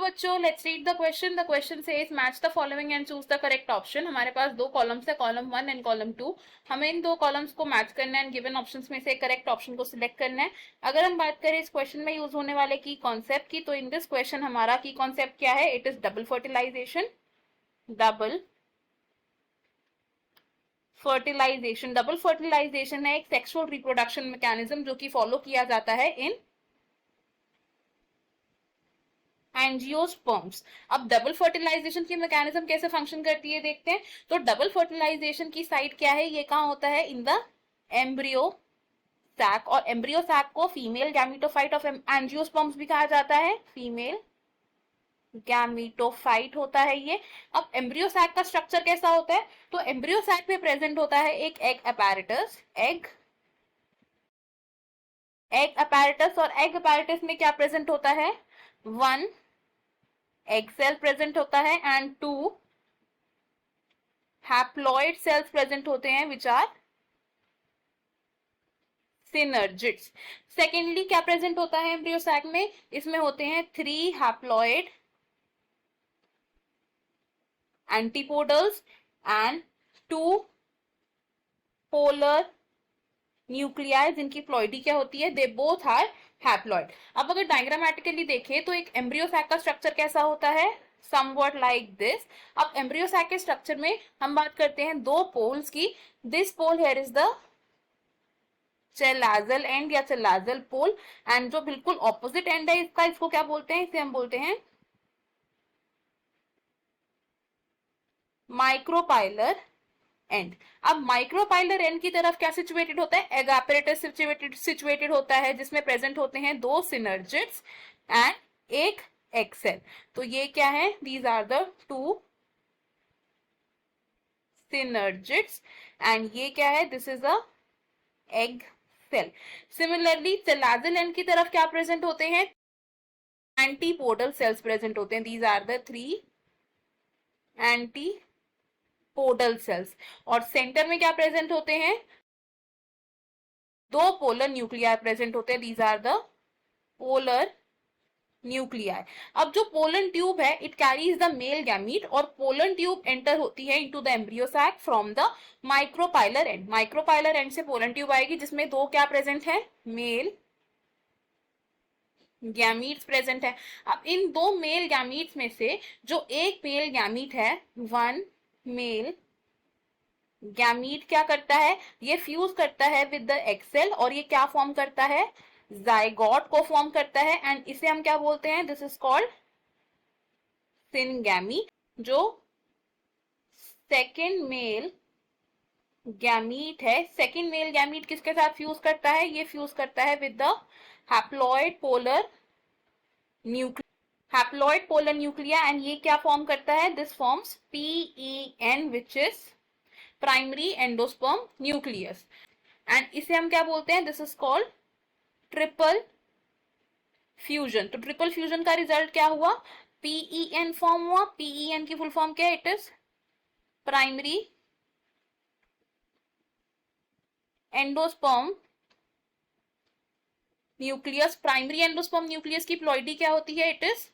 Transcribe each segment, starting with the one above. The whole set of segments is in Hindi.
बच्चों, let's read the question. The question says match the following and choose the correct option. हमारे पास दो कॉलम्स है, कॉलम 1 एंड कॉलम 2. हमें इन दो कॉलम्स को मैच करना है एंड गिवन ऑप्शंस में से करेक्ट ऑप्शन को सिलेक्ट करना है. अगर हम बात करें इस क्वेश्चन में यूज होने वाले की कॉन्सेप्ट की, तो इन दिस क्वेश्चन हमारा की कॉन्सेप्ट क्या है? It is double fertilization. Double fertilization है एक सेक्सुअल रिप्रोडक्शन मैकेनिज्म जो कि फॉलो किया जाता है इन एंजियोस्पर्म्स. अब डबल फर्टिलाइजेशन की मैकेनिज्म कैसे फंक्शन करती है देखते हैं. तो डबल फर्टिलाइजेशन की साइट क्या है? ये कहाँ होता है? In the embryo sac. और एम्ब्रियो सैक को फीमेल गैमेटोफाइट ऑफ एंजियोस्पर्म्स भी कहा जाता है. फीमेल गैमेटोफाइट होता है ये. अब एम्ब्रियो सैक का स्ट्रक्चर कैसा होता है? तो एम्ब्रियो सैक में प्रेजेंट होता है एक एग अपैरेटस. Egg apparatus. और एग अपैरेटस में क्या प्रेजेंट होता है? 1 एग सेल प्रेजेंट होता है एंड 2 हैप्लॉइड सेल्स प्रेजेंट होते हैं विच आर सिनर्जिड्स. सेकेंडली क्या प्रेजेंट होता है एम्ब्रियो सैक में? इसमें होते हैं 3 haploid antipodals and 2 polar nuclei जिनकी प्लॉइडी क्या होती है? They both are haploid. अब अगर डायग्रामेटिकली देखें तो एक एम्ब्रियो सैक का स्ट्रक्चर कैसा होता है? somewhat like this. अब एम्ब्रियो सैक के स्ट्रक्चर में हम बात करते हैं दो पोल्स की. This pole here is the chalazal end या चेलाजल पोल एंड जो बिल्कुल ऑपोजिट एंड है इसका, इसको क्या बोलते हैं? इसे हम बोलते हैं माइक्रोपाइलर एंड. अब माइक्रोपाइलर एंड की तरफ क्या सिचुएटेड होता है? एग अपैरेटस सिचुएटेड होता है जिसमें प्रेजेंट होते हैं 2 सिनर्जिड्स एंड एक एग सेल. तो ये क्या है? These are the 2 synergids and ये क्या है? This is a egg cell. Similarly chalazal end की तरफ क्या प्रेजेंट होते हैं? एंटीपोडल सेल्स प्रेजेंट होते हैं. These are the 3 antipodal cells. और सेंटर में क्या प्रेजेंट होते हैं? 2 पोलर न्यूक्लियाई प्रेजेंट होते हैं. These are the polar nuclei. अब जो पोलन ट्यूब है it carries the male gamete और पोलन ट्यूब एंटर होती है into the embryo sac from the micropylar end. Micropylar end से पोलन ट्यूब आएगी जिसमें 2 क्या प्रेजेंट है? मेल गैमीट्स प्रेजेंट है. अब इन 2 मेल गैमीट्स में से जो एक मेल गैमीट है, 1 मेल गैमीट क्या करता है? ये फ्यूज करता है विद द एग सेल और ये क्या फॉर्म करता है? जाइगोट को फॉर्म करता है एंड इसे हम क्या बोलते हैं? This is called syngamy. जो सेकेंड मेल गैमीट है, सेकेंड मेल गैमीट किसके साथ फ्यूज करता है? ये फ्यूज करता है with the haploid polar nuclei and ये क्या फॉर्म करता है? This forms PEN which is primary endosperm nucleus and इसे हम क्या बोलते हैं? This is called triple fusion. तो ट्रिपल फ्यूजन का रिजल्ट क्या हुआ? PEN फॉर्म हुआ. PEN की फुल फॉर्म क्या है? It is primary endosperm nucleus. Primary endosperm nucleus की प्लॉइडी क्या होती है? It is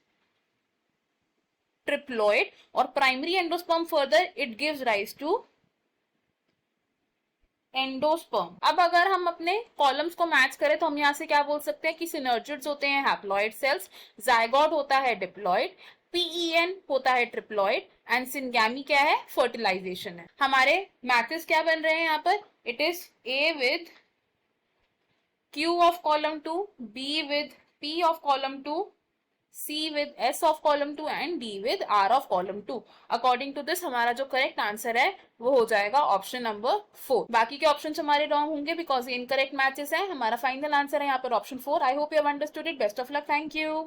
triploid. और primary endosperm further it gives rise to endosperm. अब अगर हम अपने कॉलम्स को मैच करें तो हम यहाँ से क्या बोल सकते हैं कि सिनर्जिड्स होते हैं हैप्लॉइड सेल्स, जाइगोट होता है डिप्लॉइड, PEN होता है ट्रिप्लॉइड एंड सिनगैमी क्या है? फर्टिलाइजेशन है. हमारे मैथ्स क्या बन रहे हैं यहाँ पर? It is A with Q of column 2, B with P of column 2, C with S of column 2 and D with R of column 2. According to this हमारा जो करेक्ट आंसर है वो हो जाएगा ऑप्शन नंबर 4. बाकी के ऑप्शन हमारे रॉन्ग होंगे बिकॉज ये इनकरेक्ट मैचेस हैं. हमारा फाइनल आंसर है यहाँ पर option 4. I hope you have understood it. Best of luck. Thank you.